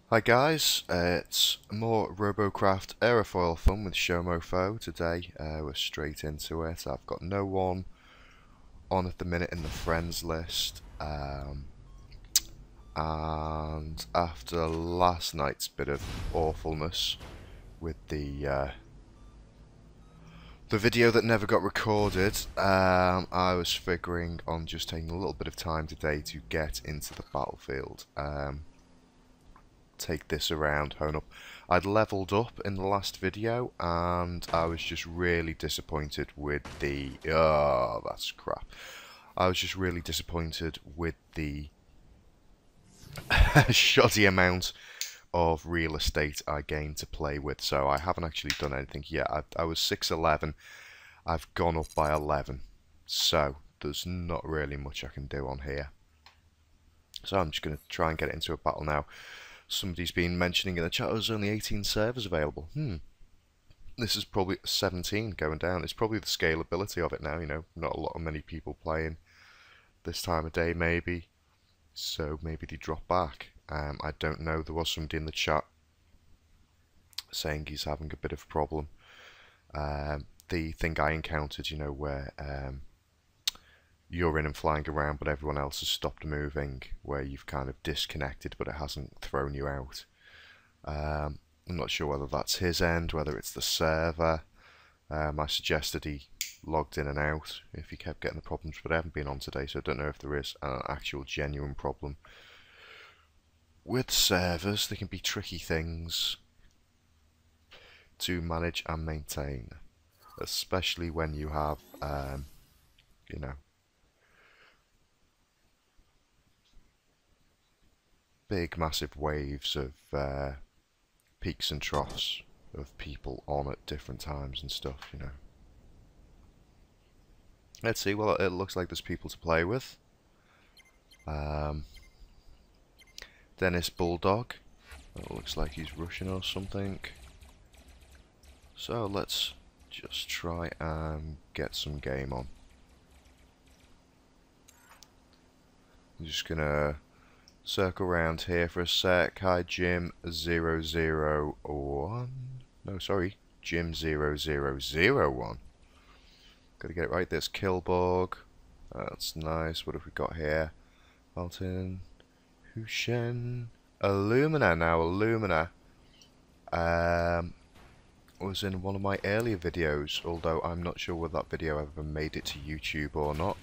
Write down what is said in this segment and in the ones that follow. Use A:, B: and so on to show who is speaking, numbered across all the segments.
A: Hi guys, it's more Robocraft Aerofoil fun with Showmofo. Today we're straight into it. I've got no one on at the minute in the friends list, and after last night's bit of awfulness with the video that never got recorded, I was figuring on just taking a little bit of time today to get into the battlefield. Take this around, hone up. I'd leveled up in the last video and I was just really disappointed with the that's crap. I was just really disappointed with the shoddy amount of real estate I gained to play with, so I haven't actually done anything yet. I was 611, I've gone up by 11, so there's not really much I can do on here. So I'm just going to try and get it into a battle now. Somebody's been mentioning in the chat there's only 18 servers available. This is probably 17 going down. It's probably the scalability of it now, you know, not a lot of many people playing this time of day maybe. So maybe they drop back. I don't know. There was somebody in the chat saying he's having a bit of a problem. The thing I encountered, you know, where you're in and flying around but everyone else has stopped moving, where you've kind of disconnected but it hasn't thrown you out. I'm not sure whether that's his end, whether it's the server. I suggested he logged in and out if he kept getting the problems, but I haven't been on today, so I don't know if there is an actual genuine problem. With servers, they can be tricky things to manage and maintain, especially when you have, you know, big massive waves of peaks and troughs of people on at different times and stuff, you know. Let's see. Well, it looks like there's people to play with. Dennis Bulldog, it looks like he's Russian or something, so let's just try and get some game on. I'm just gonna circle around here for a sec. Hi, Jim001. No, sorry, Jim0001. Gotta get it right. There's Kilborg. That's nice. What have we got here? Alton, Hushen, Illumina. Now, Illumina was in one of my earlier videos, although I'm not sure whether that video ever made it to YouTube or not.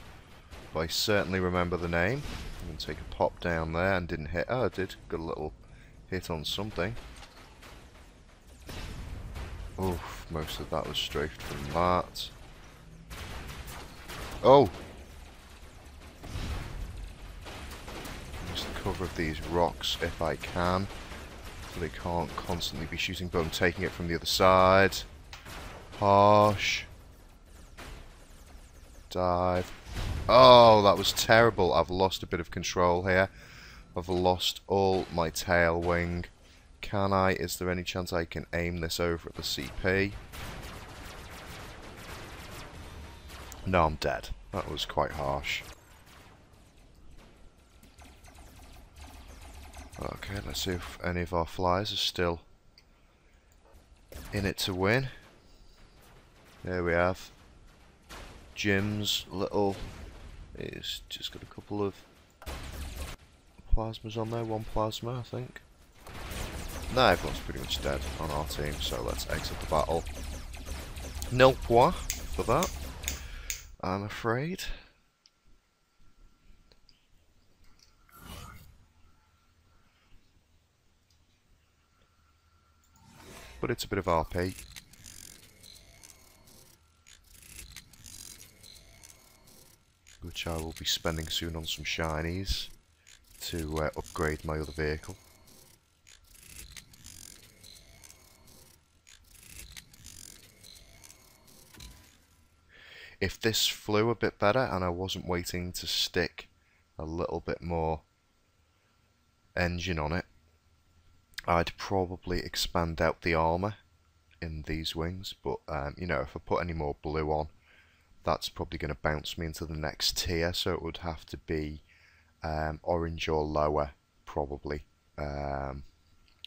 A: But I certainly remember the name. I'm going to take a pop down there and didn't hit. Oh, I did. Got a little hit on something. Oof, most of that was strafed from that. Oh! Just the cover of these rocks if I can, so they can't constantly be shooting, but I'm taking it from the other side. Harsh. Dive. Oh, that was terrible. I've lost a bit of control here. I've lost all my tail wing. Can I? Is there any chance I can aim this over at the CP? No, I'm dead. That was quite harsh. Okay, let's see if any of our flyers are still in it to win. There we have Jim's little... He's just got a couple of plasmas on there. One plasma, I think. No, everyone's pretty much dead on our team, so let's exit the battle. Nil points for that, I'm afraid. But it's a bit of RP. Which I will be spending soon on some shinies to upgrade my other vehicle. If this flew a bit better and I wasn't waiting to stick a little bit more engine on it, I'd probably expand out the armour in these wings, but you know, if I put any more blue on, that's probably going to bounce me into the next tier, so it would have to be orange or lower, probably.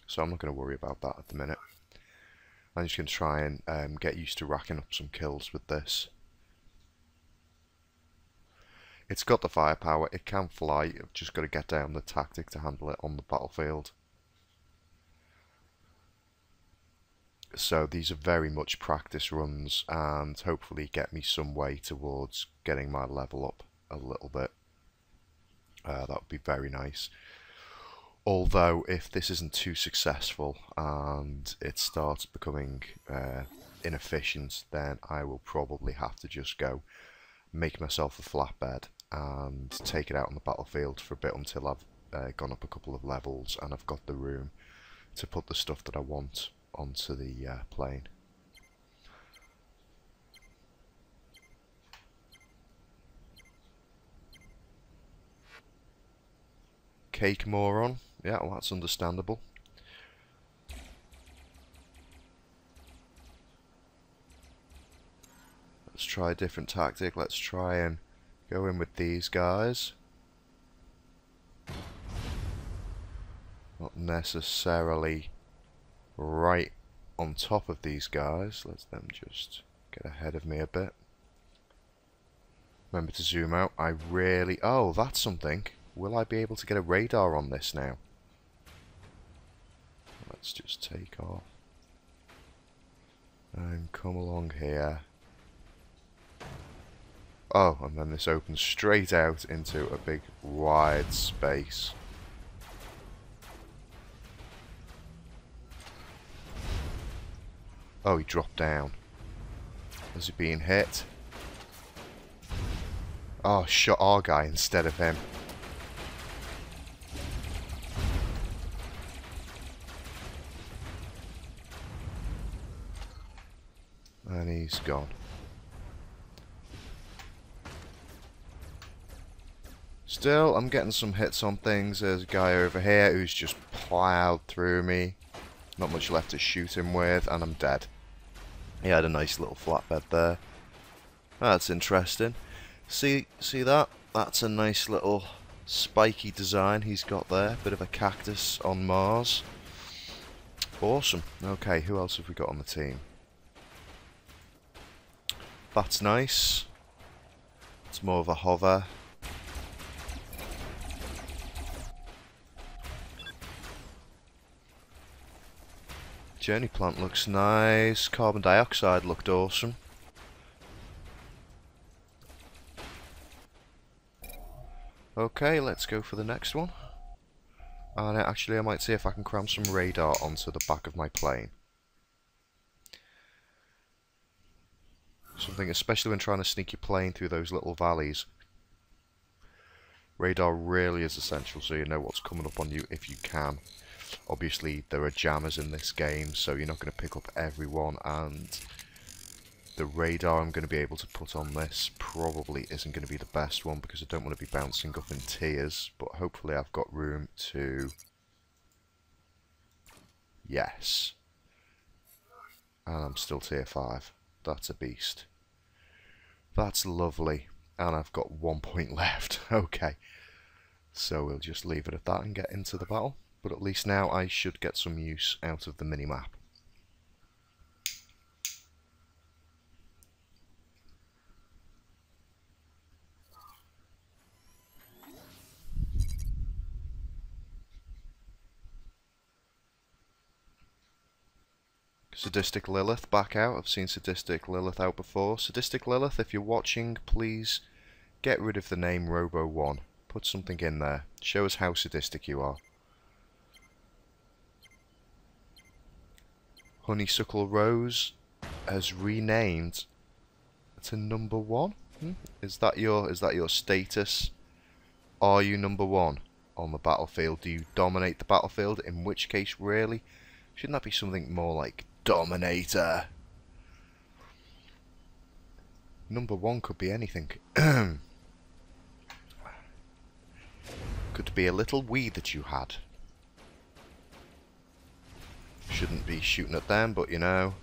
A: so I'm not going to worry about that at the minute. I'm just going to try and get used to racking up some kills with this. It's got the firepower, it can fly, I've just got to get down the tactic to handle it on the battlefield. So these are very much practice runs and hopefully get me some way towards getting my level up a little bit. That would be very nice. Although if this isn't too successful and it starts becoming inefficient, then I will probably have to just go make myself a flatbed and take it out on the battlefield for a bit until I've gone up a couple of levels and I've got the room to put the stuff that I want onto the plane. Cake moron. Yeah, well, that's understandable. Let's try a different tactic. Let's try and go in with these guys. Not necessarily right on top of these guys. Let them just get ahead of me a bit. Remember to zoom out. I really... Oh, that's something. Will I be able to get a radar on this now? Let's just take off. And come along here. Oh, and then this opens straight out into a big wide space. Oh, he dropped down. Is he being hit? Oh, shot our guy instead of him. And he's gone. Still, I'm getting some hits on things. There's a guy over here who's just plowed through me. Not much left to shoot him with, and I'm dead. He had a nice little flatbed there. That's interesting. See that? That's a nice little spiky design he's got there. Bit of a cactus on Mars. Awesome. Okay, who else have we got on the team? That's nice. It's more of a hover. Journey plant looks nice. Carbon dioxide looked awesome. Okay, let's go for the next one. And actually I might see if I can cram some radar onto the back of my plane. Something, especially when trying to sneak your plane through those little valleys. Radar really is essential so you know what's coming up on you if you can. Obviously there are jammers in this game, so you're not going to pick up everyone, and the radar I'm going to be able to put on this probably isn't going to be the best one because I don't want to be bouncing up in tiers, but hopefully I've got room to... Yes. And I'm still tier 5. That's a beast. That's lovely. And I've got 1 point left. Okay. So we'll just leave it at that and get into the battle. But at least now I should get some use out of the minimap. Sadistic Lilith back out. I've seen Sadistic Lilith out before. Sadistic Lilith, if you're watching, please get rid of the name Robo1. Put something in there. Show us how sadistic you are. Honeysuckle Rose has renamed to number 1. Is that your status? Are you number 1 on the battlefield? Do you dominate the battlefield? In which case, really, shouldn't that be something more like Dominator? Number 1 could be anything. Could be a little weed that you had. Shouldn't be shooting at them, but you know.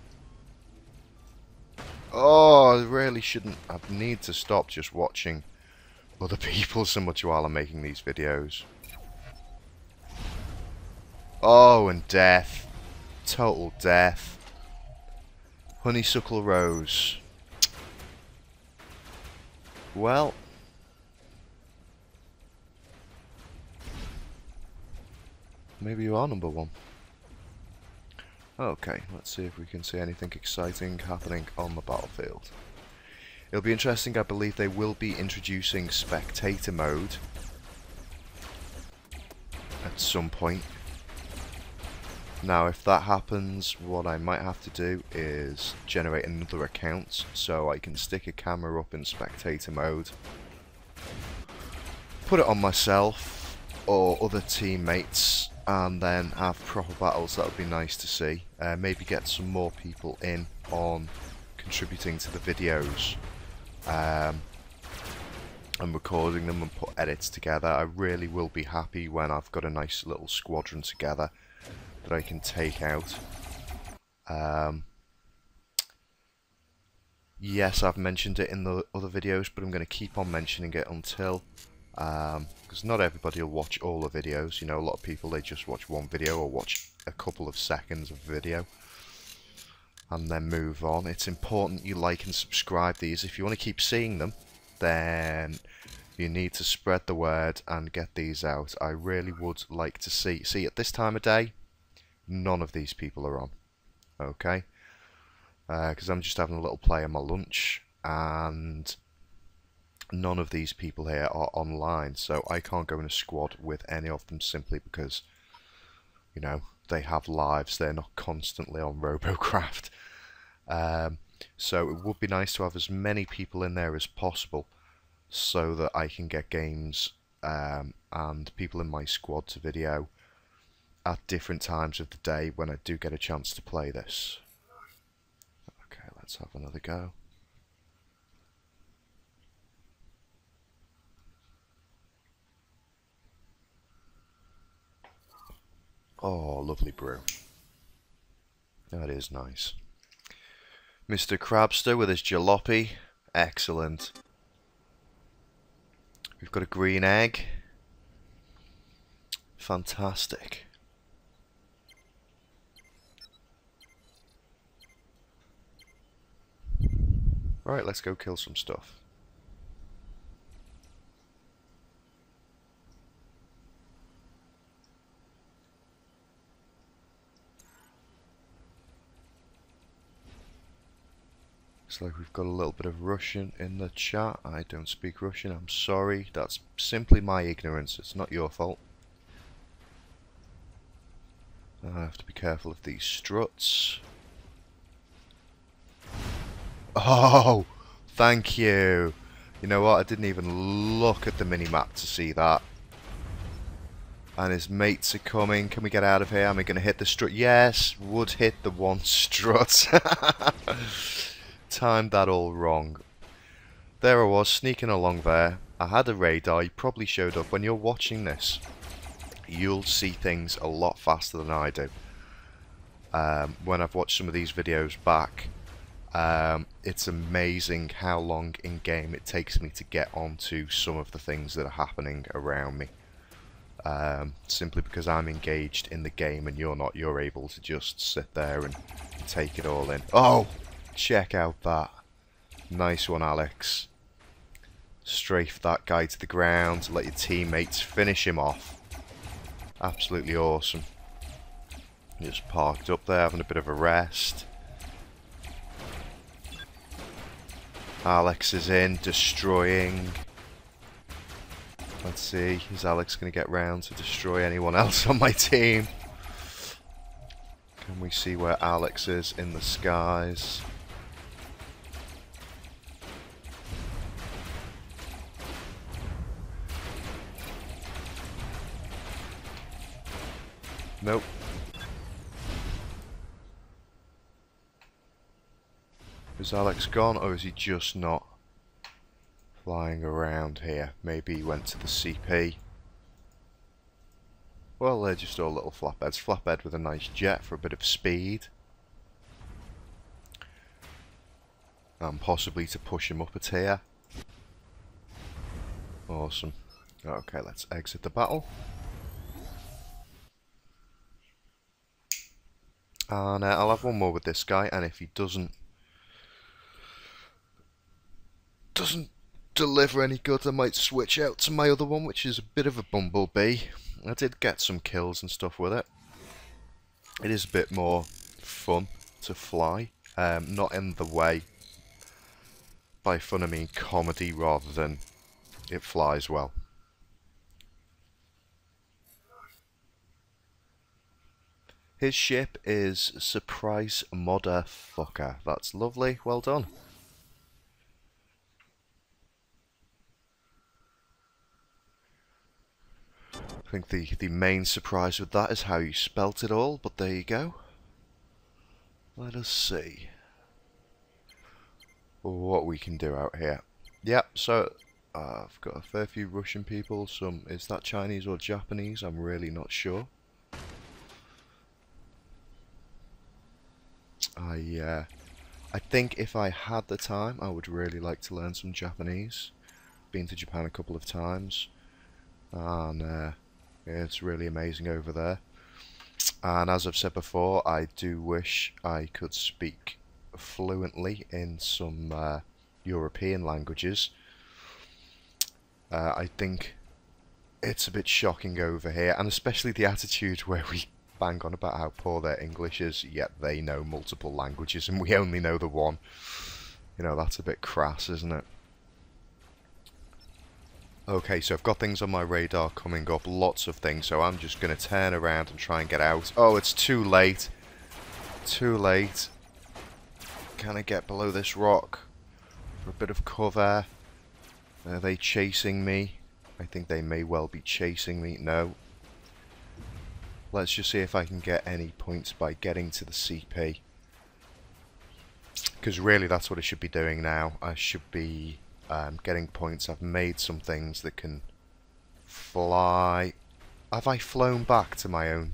A: Oh, I really shouldn't. I need to stop just watching other people so much while I'm making these videos. Oh, and death. Total death. Honeysuckle Rose. Well. Maybe you are number one. Okay, let's see if we can see anything exciting happening on the battlefield. It'll be interesting. I believe they will be introducing spectator mode at some point. Now, if that happens, what I might have to do is generate another account so I can stick a camera up in spectator mode, put it on myself or other teammates, and then have proper battles. That would be nice to see. Maybe get some more people in on contributing to the videos and recording them and put edits together. I really will be happy when I've got a nice little squadron together that I can take out. Yes, I've mentioned it in the other videos, but I'm going to keep on mentioning it until, because not everybody will watch all the videos. You know, a lot of people, they just watch one video or watch a couple of seconds of video and then move on. It's important you like and subscribe these. If you want to keep seeing them, then you need to spread the word and get these out. I really would like to see at this time of day, none of these people are on, okay? Because I'm just having a little play on my lunch, and none of these people here are online, so I can't go in a squad with any of them simply because, you know, they have lives. They're not constantly on Robocraft. So it would be nice to have as many people in there as possible so that I can get games and people in my squad to video at different times of the day when I do get a chance to play this. Okay, let's have another go. Oh, lovely brew. That is nice. Mr. Crabster with his jalopy. Excellent. We've got a green egg. Fantastic. Right, let's go kill some stuff. Looks like we've got a little bit of Russian in the chat. I don't speak Russian, I'm sorry. That's simply my ignorance, it's not your fault. I have to be careful of these struts. Oh, thank you. You know what, I didn't even look at the mini-map to see that. And his mates are coming. Can we get out of here? Am I going to hit the strut? Yes, would hit the one strut. Timed that all wrong. There I was, sneaking along there. I had a radar. He probably showed up. When you're watching this, you'll see things a lot faster than I do. When I've watched some of these videos back, it's amazing how long in game it takes me to get onto some of the things that are happening around me. Simply because I'm engaged in the game and you're not. You're able to just sit there and take it all in. Oh, check out that. Nice one, Alex. Strafe that guy to the ground, let your teammates finish him off. Absolutely awesome. Just parked up there, having a bit of a rest. Alex is in, destroying. Let's see, is Alex going to get round to destroy anyone else on my team? Can we see where Alex is in the skies? Nope. Is Alex gone, or is he just not flying around here? Maybe he went to the CP. Well, they're just all little flatbeds. Flatbed with a nice jet for a bit of speed. And possibly to push him up a tier. Awesome. Okay, let's exit the battle. And I'll have one more with this guy, and if he doesn't deliver any goods, I might switch out to my other one, which is a bit of a bumblebee. I did get some kills and stuff with it. It is a bit more fun to fly, not in the way. By fun I mean comedy rather than it flies well. His ship is Surprise Motherfucker. That's lovely, well done. I think the main surprise with that is how you spelt it all, but there you go. Let us see what we can do out here. Yep, so I've got a fair few Russian people. Is that Chinese or Japanese? I'm really not sure. I think if I had the time, I would really like to learn some Japanese. Been to Japan a couple of times, and yeah, it's really amazing over there. And as I've said before, I do wish I could speak fluently in some European languages. I think it's a bit shocking over here, and especially the attitude where we bang on about how poor their English is, yet they know multiple languages and we only know the one. You know, that's a bit crass, isn't it? Okay, so I've got things on my radar coming up, lots of things, so I'm just going to turn around and try and get out. Oh, it's too late. Too late. Can I get below this rock for a bit of cover? Are they chasing me? I think they may well be chasing me. No. Let's just see if I can get any points by getting to the CP. Because really that's what I should be doing now. I should be getting points. I've made some things that can fly. Have I flown back to my own?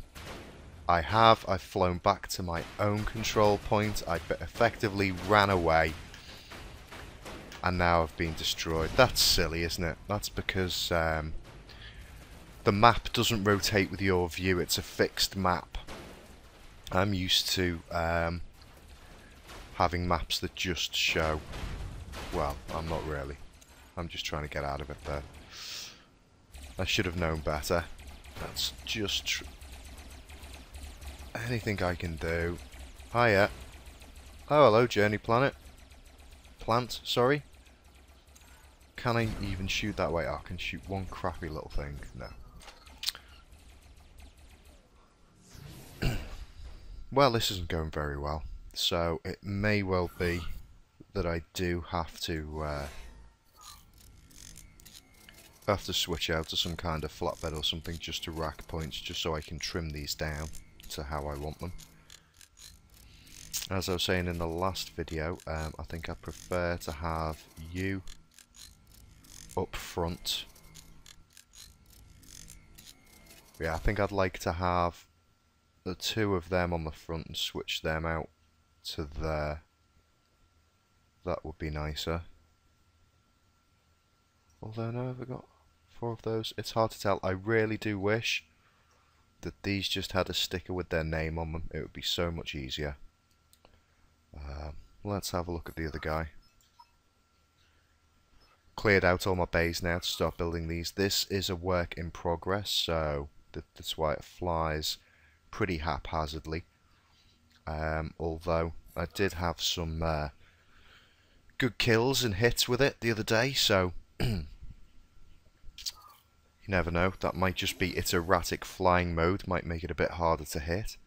A: I have. I've flown back to my own control point. I effectively ran away. And now I've been destroyed. That's silly, isn't it? That's because the map doesn't rotate with your view. It's a fixed map. I'm used to having maps that just show. Well, I'm not really. I'm just trying to get out of it there. I should have known better. That's just anything I can do. Hiya. Oh, hello, Journey Planet. Plant, sorry. Can I even shoot that way? Oh, I can shoot one crappy little thing. No. Well, this isn't going very well. So it may well be that I do have to switch out to some kind of flatbed or something just to rack points, just so I can trim these down to how I want them. As I was saying in the last video, I think I prefer to have you up front. Yeah, I think I'd like to have the two of them on the front and switch them out to there. That would be nicer. Although, no, have I got 4 of those? It's hard to tell. I really do wish that these just had a sticker with their name on them. It would be so much easier. Let's have a look at the other guy. Cleared out all my bays now to start building these. This is a work in progress, so that's why it flies pretty haphazardly. Although I did have some good kills and hits with it the other day, so you never know. That might just be its erratic flying mode, might make it a bit harder to hit.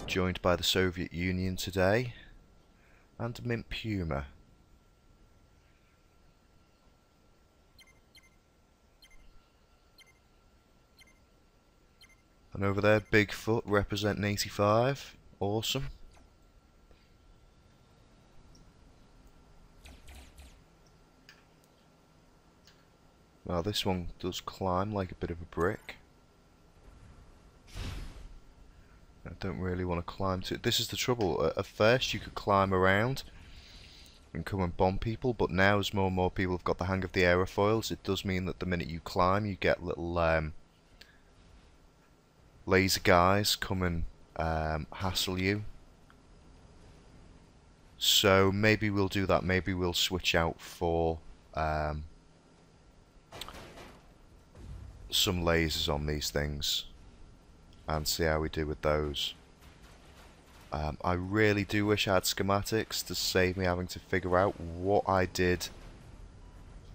A: Joined by the Soviet Union today, and Mint Puma. And over there, Bigfoot representing 85. Awesome. Well, this one does climb like a bit of a brick. I don't really want to climb to it. This is the trouble. At first you could climb around and come and bomb people, but now as more and more people have got the hang of the aerofoils, it does mean that the minute you climb you get little laser guys come and hassle you. So maybe we'll do that. Maybe we'll switch out for some lasers on these things and see how we do with those. I really do wish I had schematics to save me having to figure out what I did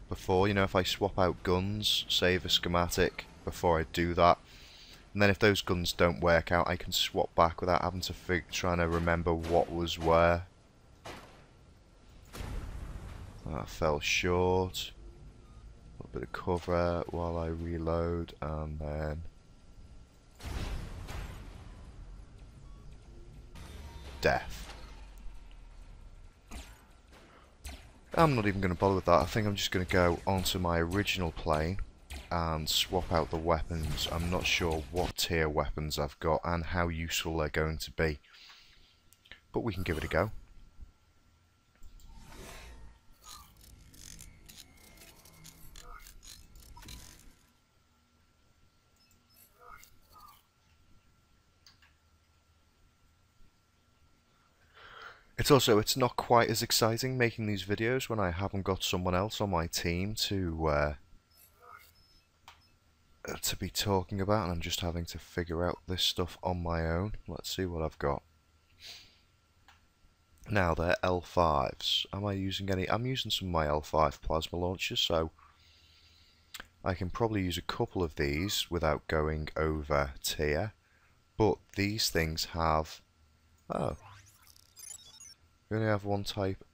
A: before. You know, if I swap out guns, save a schematic before I do that, and then if those guns don't work out, I can swap back without having to trying to remember what was where. That fell short. A little bit of cover while I reload, and then death. I'm not even going to bother with that. I think I'm just going to go onto my original plane and swap out the weapons. I'm not sure what tier weapons I've got and how useful they're going to be, but we can give it a go. It's not quite as exciting making these videos when I haven't got someone else on my team to be talking about, and I'm just having to figure out this stuff on my own. Let's see what I've got. Now they're L5s. Am I using any? I'm using some of my L5 plasma launchers, so I can probably use a couple of these without going over tier. But these things have... oh. We only have one type.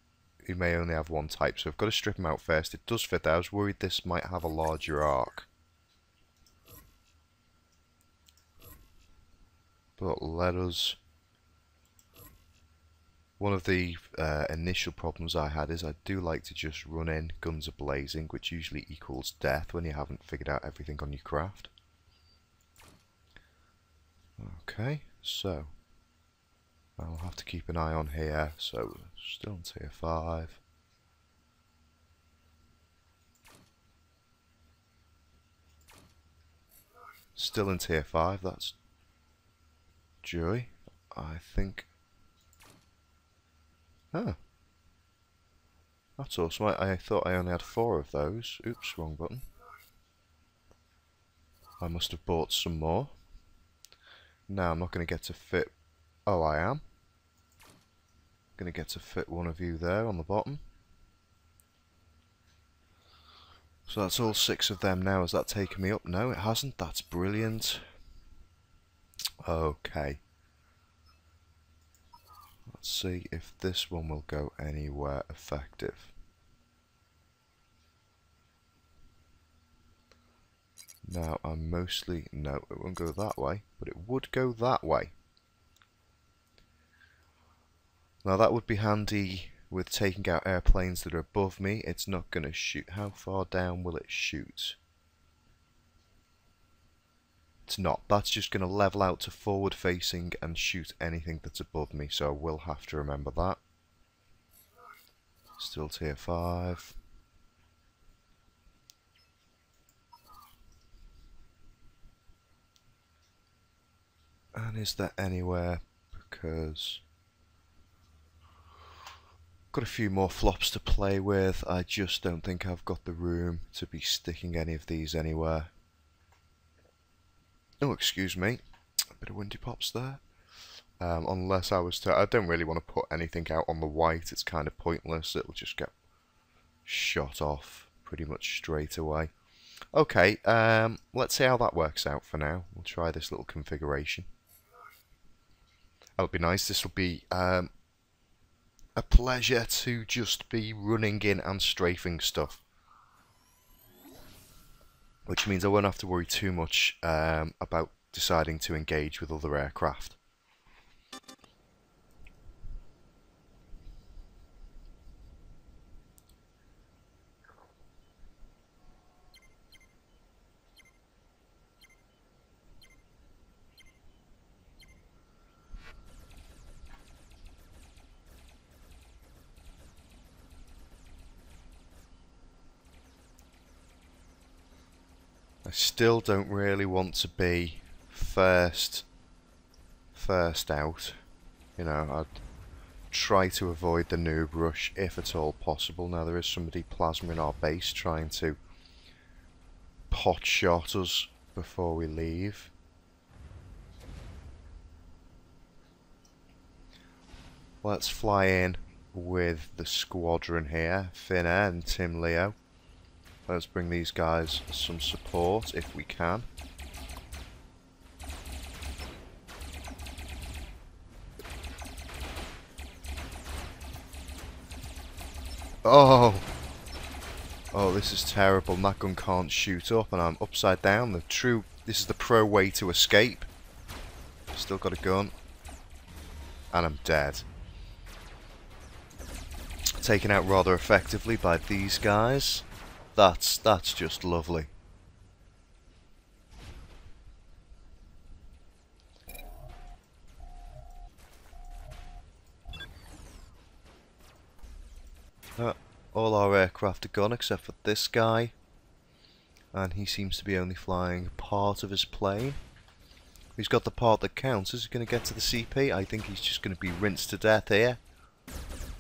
A: You may only have one type, so I've got to strip them out first. It does fit there. I was worried this might have a larger arc. But let us... One of the initial problems I had is I do like to just run in guns a-blazing, which usually equals death when you haven't figured out everything on your craft. Okay, so... I'll have to keep an eye on here, so still in tier 5. Still in tier 5, that's joy. I think... oh. That's awesome. I thought I only had 4 of those. Oops, wrong button. I must have bought some more. Now I'm not going to get to fit... oh, I am. Going to get to fit one of you there on the bottom. So that's all 6 of them now. Has that taken me up? No, it hasn't. That's brilliant. Okay. Let's see if this one will go anywhere effective. Now, I'm mostly... no, it won't go that way, but it would go that way. Now that would be handy with taking out airplanes that are above me. It's not going to shoot. How far down will it shoot? It's not. That's just going to level out to forward facing and shoot anything that's above me, so I will have to remember that. Still tier 5. And is there anywhere, because... got a few more flops to play with. I just don't think I've got the room to be sticking any of these anywhere. Oh, excuse me. A bit of windy pops there. Unless I was to... I don't really want to put anything out on the white. It's kind of pointless. It'll just get shot off pretty much straight away. Okay, let's see how that works out for now. We'll try this little configuration. That'll be nice. This will be... a pleasure to just be running in and strafing stuff, which means I won't have to worry too much about deciding to engage with other aircraft. I still don't really want to be first out. You know, I'd try to avoid the noob rush if at all possible. Now there is somebody plasma in our base trying to pot shot us before we leave. Let's fly in with the squadron here, Finnair and Tim Leo. Let's bring these guys some support if we can. Oh! Oh, this is terrible. That gun can't shoot up and I'm upside down. This is the pro way to escape. Still got a gun. And I'm dead. Taken out rather effectively by these guys. That's just lovely. All our aircraft are gone except for this guy, and he seems to be only flying part of his plane. He's got the part that counts. Is he going to get to the CP? I think he's just going to be rinsed to death here.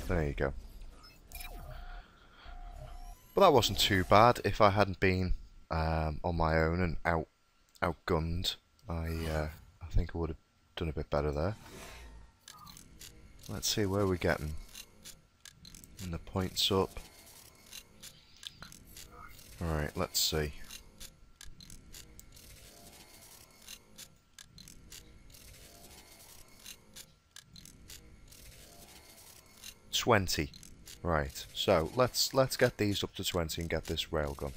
A: There you go. But that wasn't too bad. If I hadn't been on my own and outgunned, I think I would have done a bit better there. Let's see where we're getting. And the points up. Alright, let's see. $20. Right, so let's get these up to 20 and get this railgun.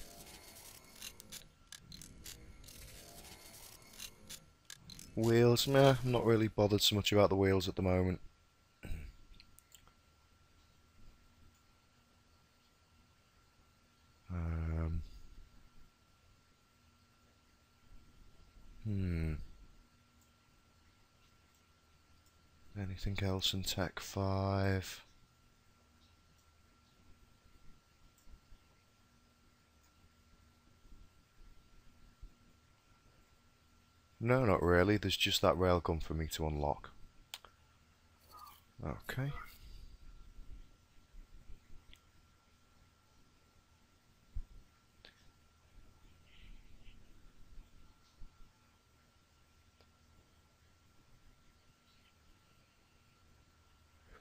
A: Wheels, meh, I'm not really bothered so much about the wheels at the moment. Anything else in Tech 5? No, not really. There's just that railgun for me to unlock. Okay.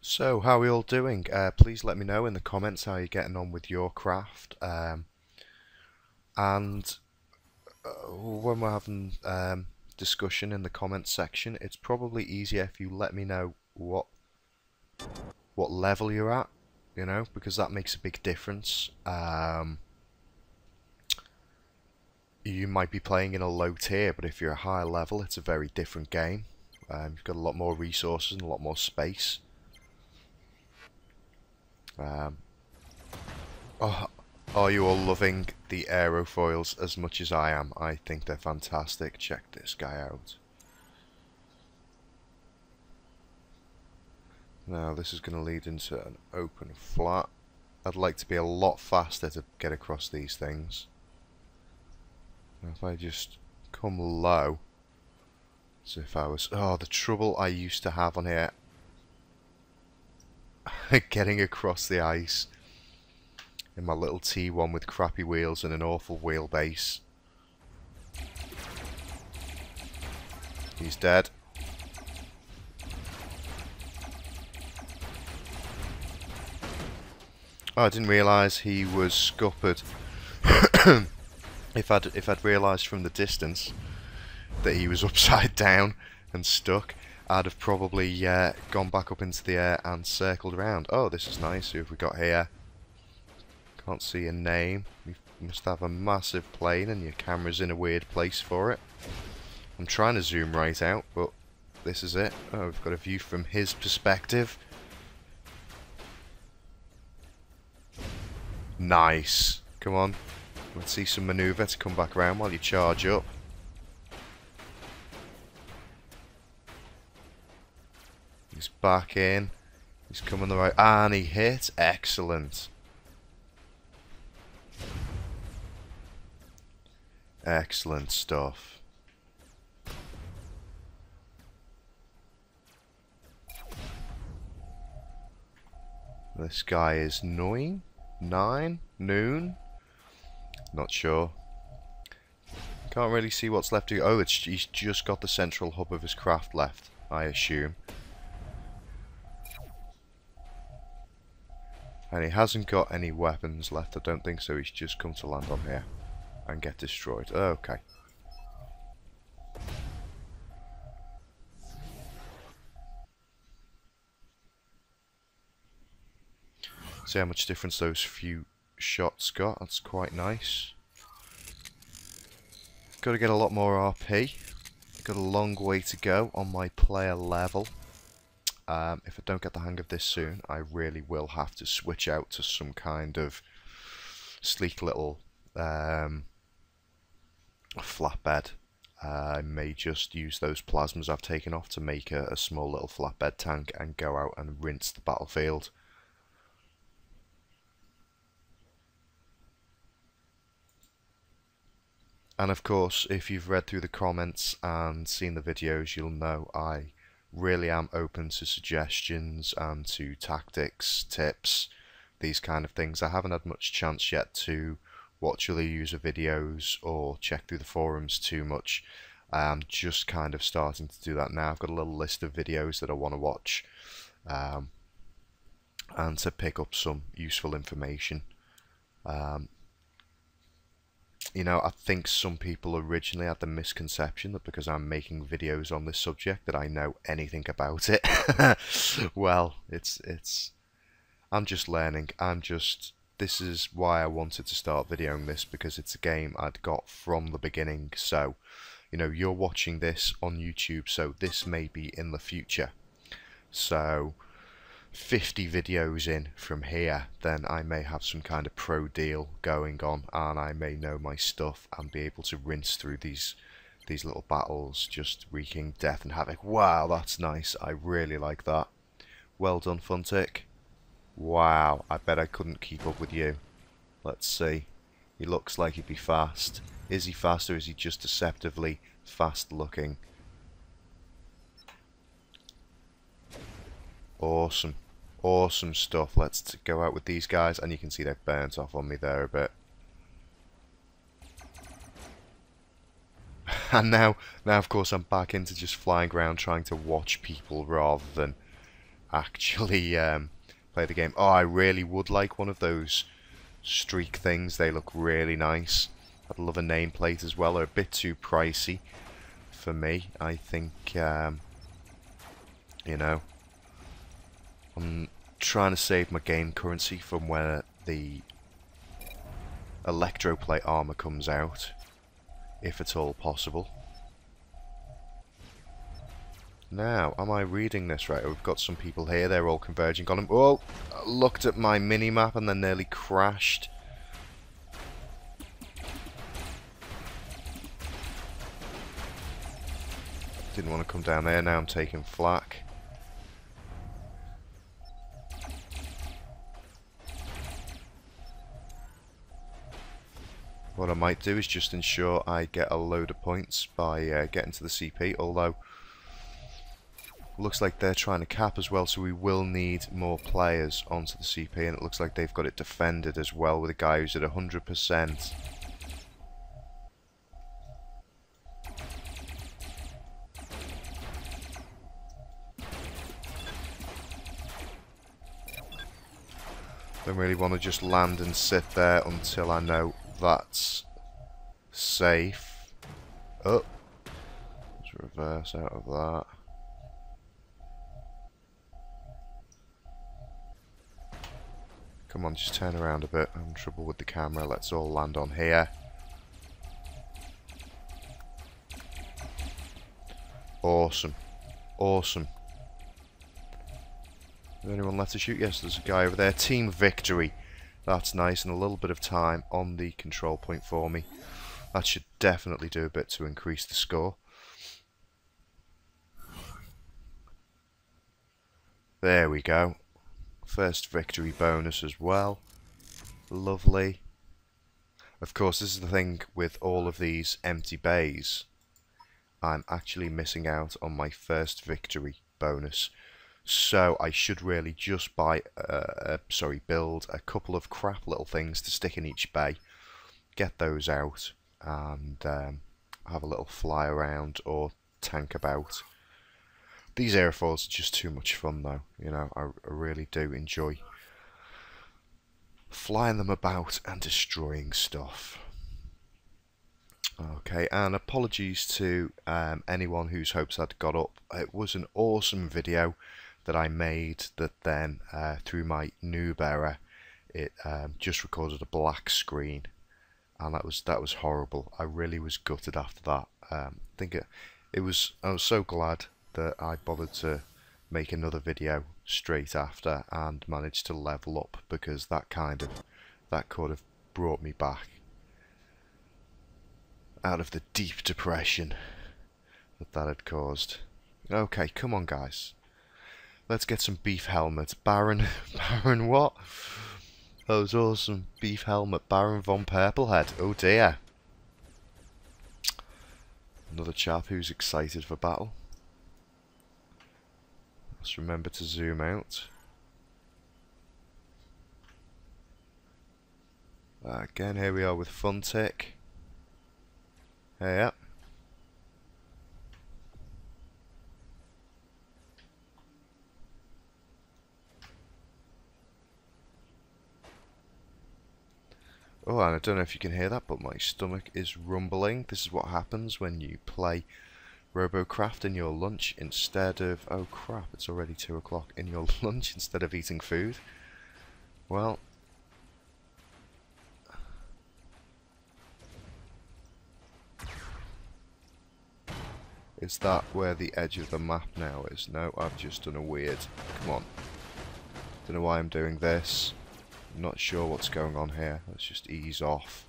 A: So, how are we all doing? Please let me know in the comments how you're getting on with your craft. And when we're having discussion in the comments section, it's probably easier if you let me know what level you're at, you know, because that makes a big difference. You might be playing in a low tier, but if you're a higher level, it's a very different game. You've got a lot more resources and a lot more space. Are you all loving the aerofoils as much as I am? I think they're fantastic. Check this guy out. Now this is going to lead into an open flat. I'd like to be a lot faster to get across these things. Now if I just come low, as if I was... Oh, the trouble I used to have on here getting across the ice in my little T1 with crappy wheels and an awful wheelbase. He's dead. Oh, I didn't realise he was scuppered. If I'd realised from the distance that he was upside down and stuck, I'd have probably gone back up into the air and circled around. Oh, this is nice. Who have we got here? Can't see a name. You must have a massive plane and your camera's in a weird place for it. I'm trying to zoom right out, but this is it. Oh, we've got a view from his perspective. Nice. Come on. Let's see some manoeuvre to come back around while you charge up. He's back in. He's coming the right... And he hit. Excellent. Excellent stuff. This guy is 9? Noon? Not sure. Can't really see what's left to go. Oh, he's just got the central hub of his craft left, I assume. And he hasn't got any weapons left, I don't think, so he's just come to land on here and get destroyed. Okay. See how much difference those few shots got. That's quite nice. Got to get a lot more RP. Got a long way to go on my player level. If I don't get the hang of this soon, I really will have to switch out to some kind of sleek little flatbed. I may just use those plasmas I've taken off to make a small little flatbed tank and go out and rinse the battlefield. And of course, if you've read through the comments and seen the videos, you'll know I really am open to suggestions and to tactics, tips, these kind of things. I haven't had much chance yet to watch other user videos or check through the forums too much. I'm just kind of starting to do that now. I've got a little list of videos that I want to watch and to pick up some useful information. You know, I think some people originally had the misconception that because I'm making videos on this subject that I know anything about it. Well, I'm just learning. This is why I wanted to start videoing this, because it's a game I'd got from the beginning. So, you know, you're watching this on YouTube, so this may be in the future. So 50 videos in from here, then I may have some kind of pro deal going on, and I may know my stuff and be able to rinse through these little battles, just wreaking death and havoc. Wow, that's nice. I really like that. Well done, Funtic. Wow, I bet I couldn't keep up with you. Let's see. He looks like he'd be fast. Is he fast, or is he just deceptively fast looking? Awesome. Awesome stuff. Let's go out with these guys, and you can see they've burnt off on me there a bit. And now of course I'm back into just flying around trying to watch people rather than actually play the game. Oh, I really would like one of those streak things. They look really nice. I'd love a nameplate as well. They're a bit too pricey for me. I think, you know, I'm trying to save my game currency from when the electroplate armor comes out, if at all possible. Now, am I reading this right? We've got some people here, they're all converging on him. Oh, I looked at my mini-map and then nearly crashed. Didn't want to come down there, now I'm taking flak. What I might do is just ensure I get a load of points by getting to the CP, although looks like they're trying to cap as well, so we will need more players onto the CP, and it looks like they've got it defended as well with a guy who's at 100%. Don't really want to just land and sit there until I know that's safe. Oh, let's reverse out of that. Come on, just turn around a bit. I'm in trouble with the camera. Let's all land on here. Awesome. Awesome. Is anyone left to shoot? Yes, there's a guy over there. Team victory. That's nice, and a little bit of time on the control point for me. That should definitely do a bit to increase the score. There we go. First victory bonus as well. Lovely. Of course, this is the thing with all of these empty bays. I'm actually missing out on my first victory bonus. So I should really just build a couple of crap little things to stick in each bay, get those out, and have a little fly around or tank about. These aerofoils are just too much fun though, you know, I really do enjoy flying them about and destroying stuff. Okay, and apologies to anyone whose hopes had got up. It was an awesome video that I made that then, through my noob error, it just recorded a black screen, and that was horrible. I really was gutted after that. I was so glad that I bothered to make another video straight after and managed to level up, because that could have brought me back out of the deep depression that had caused. Okay, come on guys. Let's get some beef helmet. Baron what? That was awesome. Beef helmet, Baron von Purplehead. Oh dear. Another chap who's excited for battle. Let's remember to zoom out. Again, here we are with Funtic. Yeah. Oh, and I don't know if you can hear that, but my stomach is rumbling. This is what happens when you play Robocraft in your lunch instead of... Oh crap, it's already 2 o'clock. In your lunch instead of eating food. Well... Is that where the edge of the map now is? No, I've just done a weird... Come on. Don't know why I'm doing this. I'm not sure what's going on here. Let's just ease off.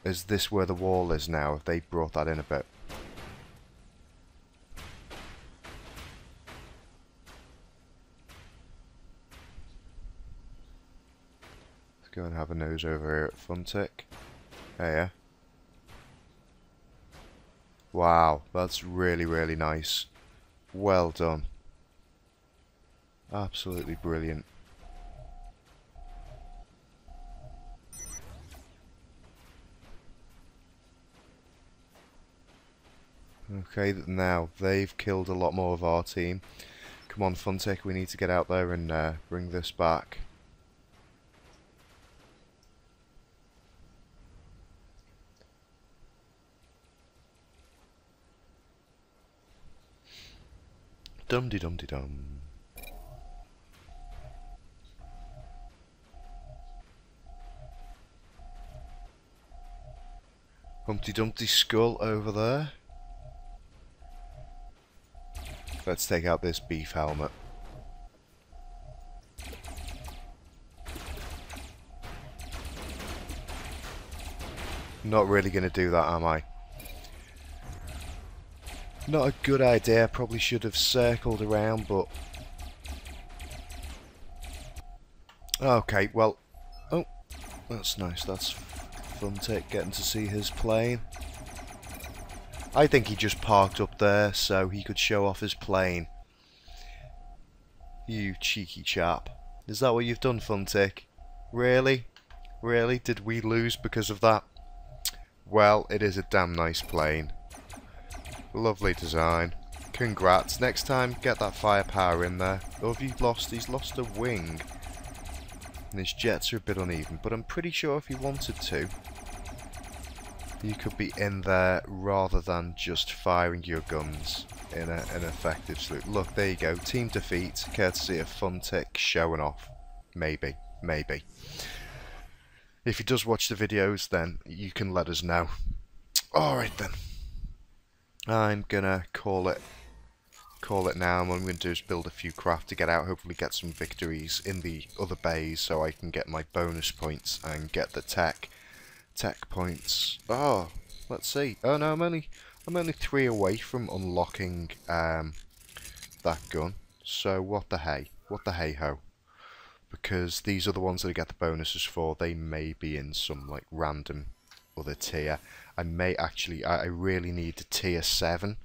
A: Is this where the wall is now? Have they brought that in a bit? Let's go and have a nose over here at Funtic. Hey, yeah. Wow, that's really, really nice. Well done. Absolutely brilliant. Okay, now they've killed a lot more of our team. Come on, Funtic, we need to get out there and bring this back. Dum-de-dum-de-dum. Humpty Dumpty skull over there. Let's take out this beef helmet. Not really going to do that, am I? Not a good idea. Probably should have circled around, but... Okay, well... Oh, that's nice. That's Funtic getting to see his plane. I think he just parked up there so he could show off his plane. You cheeky chap. Is that what you've done, Funtic? Really? Really? Did we lose because of that? Well, it is a damn nice plane. Lovely design. Congrats. Next time, get that firepower in there. Or have you lost? He's lost a wing. And his jets are a bit uneven, but I'm pretty sure if he wanted to, you could be in there rather than just firing your guns in an effective salute. Look, there you go. Team defeat, courtesy of Funtic showing off. Maybe. Maybe. If he does watch the videos, then you can let us know. Alright then. I'm gonna call it now, and what I'm going to do is build a few craft to get out, hopefully get some victories in the other bays so I can get my bonus points and get the tech points. Oh, let's see. Oh no, I'm only 3 away from unlocking that gun. So what the hey ho. Because these are the ones that I get the bonuses for. They may be in some like random other tier. I may actually, I really need a tier 7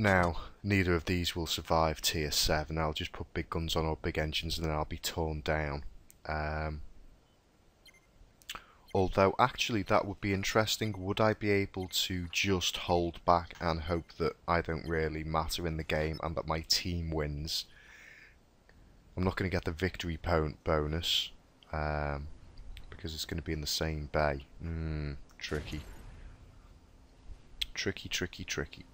A: Now, neither of these will survive tier 7. I'll just put big guns on or big engines and then I'll be torn down. Although, actually, that would be interesting. Would I be able to just hold back and hope that I don't really matter in the game and that my team wins? I'm not going to get the victory bonus because it's going to be in the same bay. Tricky. Tricky, tricky, tricky.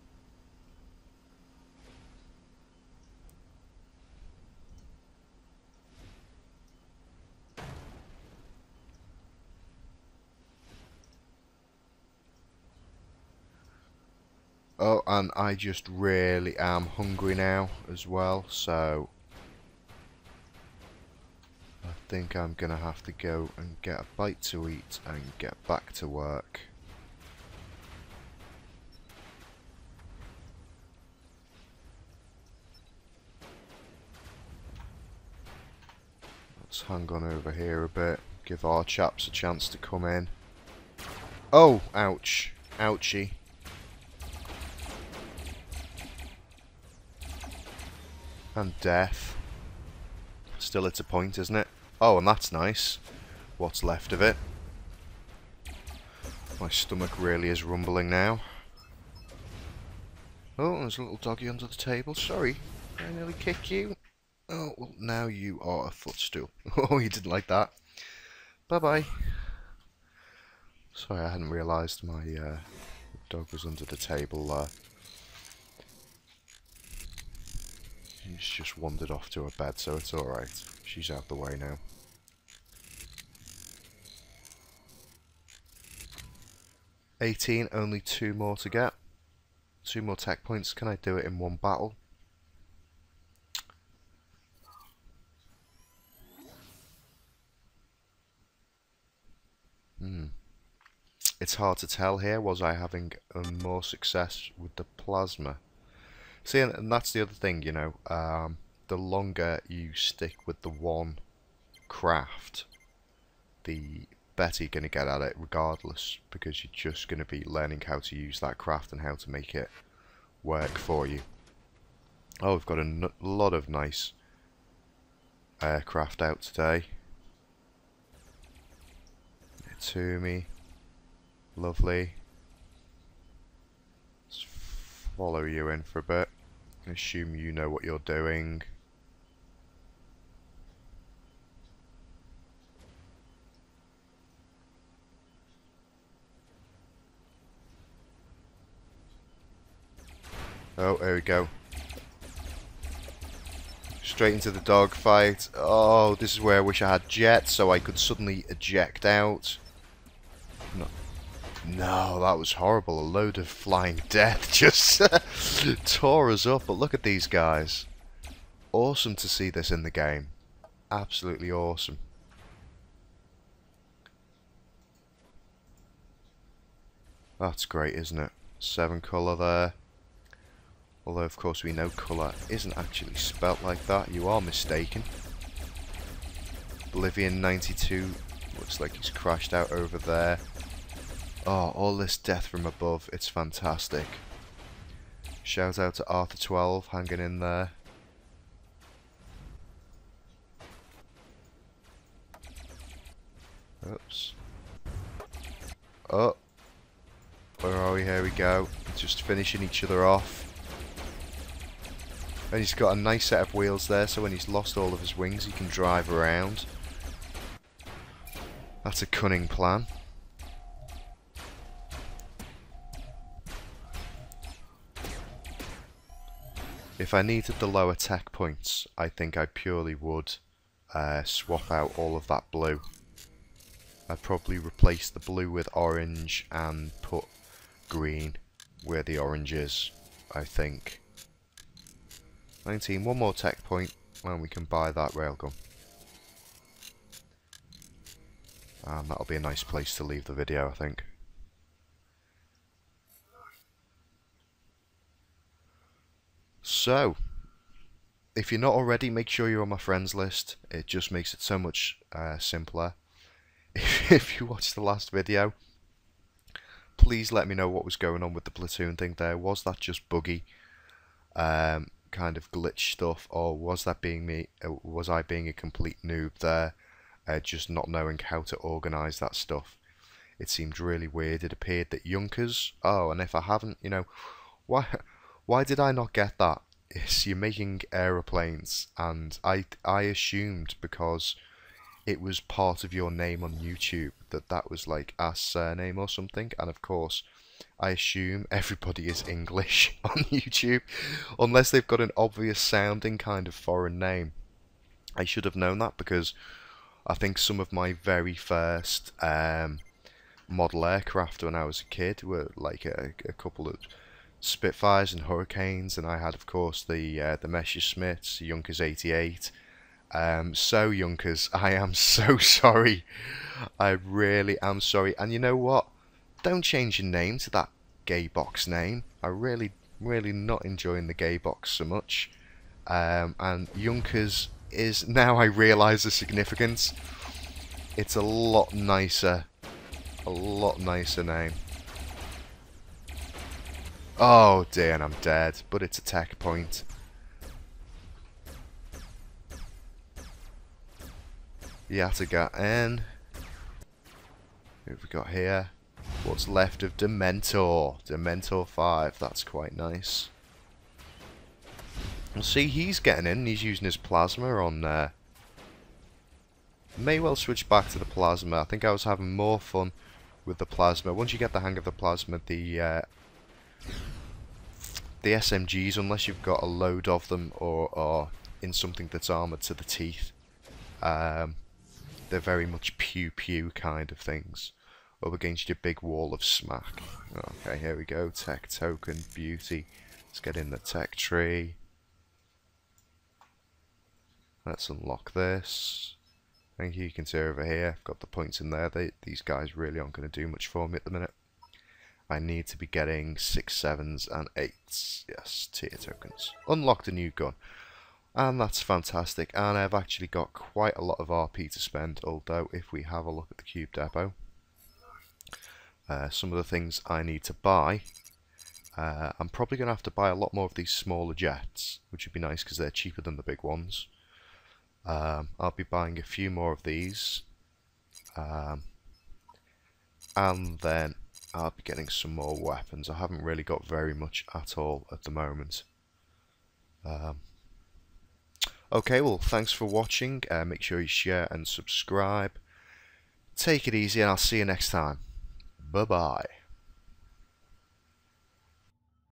A: Oh, and I just really am hungry now as well, so I think I'm gonna have to go and get a bite to eat and get back to work. Let's hang on over here a bit, give our chaps a chance to come in. Oh, ouch. Ouchie. And death. Still it's a point, isn't it? Oh, and that's nice. What's left of it. My stomach really is rumbling now. Oh, there's a little doggy under the table. Sorry, I nearly kicked you. Oh, well, now you are a footstool. Oh, you didn't like that. Bye-bye. Sorry, I hadn't realised my dog was under the table there. She's just wandered off to her bed, so it's alright. She's out the way now. $18, only 2 more to get. 2 more tech points. Can I do it in one battle? It's hard to tell here. Was I having more success with the plasma? See, and that's the other thing, you know, the longer you stick with the one craft, the better you're going to get at it regardless, because you're just going to be learning how to use that craft and how to make it work for you. Oh, we've got a lot of nice aircraft out today. To me. Lovely. Let's follow you in for a bit. Assume you know what you're doing. Oh, there we go. Straight into the dogfight. Oh, this is where I wish I had jets so I could suddenly eject out. No, that was horrible. A load of flying death just tore us up. But look at these guys. Awesome to see this in the game. Absolutely awesome. That's great, isn't it? 7 colour there. Although, of course, we know colour isn't actually spelt like that. You are mistaken. Oblivion 92 looks like he's crashed out over there. Oh, all this death from above. It's fantastic. Shout out to Arthur 12 hanging in there. Oops. Oh. Where are we? Here we go. Just finishing each other off. And he's got a nice set of wheels there, so when he's lost all of his wings, he can drive around. That's a cunning plan. If I needed the lower tech points, I think I purely would swap out all of that blue. I'd probably replace the blue with orange and put green where the orange is, I think. 19, one more tech point and we can buy that railgun. And that'll be a nice place to leave the video, I think. So, if you're not already, make sure you're on my friends list. It just makes it so much simpler. If you watched the last video, please let me know what was going on with the platoon thing there. Was that just buggy? kind of glitch stuff, or was that being me? Was I being a complete noob there, just not knowing how to organise that stuff? It seemed really weird. It appeared that Junkers. Oh, and if I haven't, why why did I not get that? Yes, you're making aeroplanes, and I assumed because it was part of your name on YouTube that that was like a surname or something, and of course I assume everybody is English on YouTube unless they've got an obvious sounding kind of foreign name. I should have known that because I think some of my very first model aircraft when I was a kid were like a couple of Spitfires and Hurricanes, and I had of course the Messerschmitts, Junkers 88. So Junkers, I am so sorry. I really am sorry. And you know what? Don't change your name to that gay box name. I really not enjoying the gay box so much. And Junkers is, now I realise the significance. It's a lot nicer name. Oh dear, and I'm dead, but it's a tech point. Yatagaten. Who have we got here? What's left of Dementor? Dementor 5, that's quite nice. We'll see, he's getting in, he's using his plasma on there. May well switch back to the plasma. I think I was having more fun with the plasma. Once you get the hang of the plasma, the SMGs, unless you've got a load of them or in something that's armoured to the teeth, they're very much pew-pew kind of things. Up against your big wall of smack. Okay, here we go. Tech token, beauty. Let's get in the tech tree. Let's unlock this. Thank you. You can see over here, I've got the points in there. These guys really aren't going to do much for me at the minute. I need to be getting 6, 7s and 8s. Yes, tier tokens. Unlocked a new gun. And that's fantastic. And I've actually got quite a lot of RP to spend. Although, if we have a look at the Cube Depot, some of the things I need to buy, I'm probably going to have to buy a lot more of these smaller jets, which would be nice because they're cheaper than the big ones. I'll be buying a few more of these, and then I'll be getting some more weapons. I haven't really got very much at all at the moment. Okay, well, thanks for watching. Make sure you share and subscribe. Take it easy, and I'll see you next time. Bye-bye.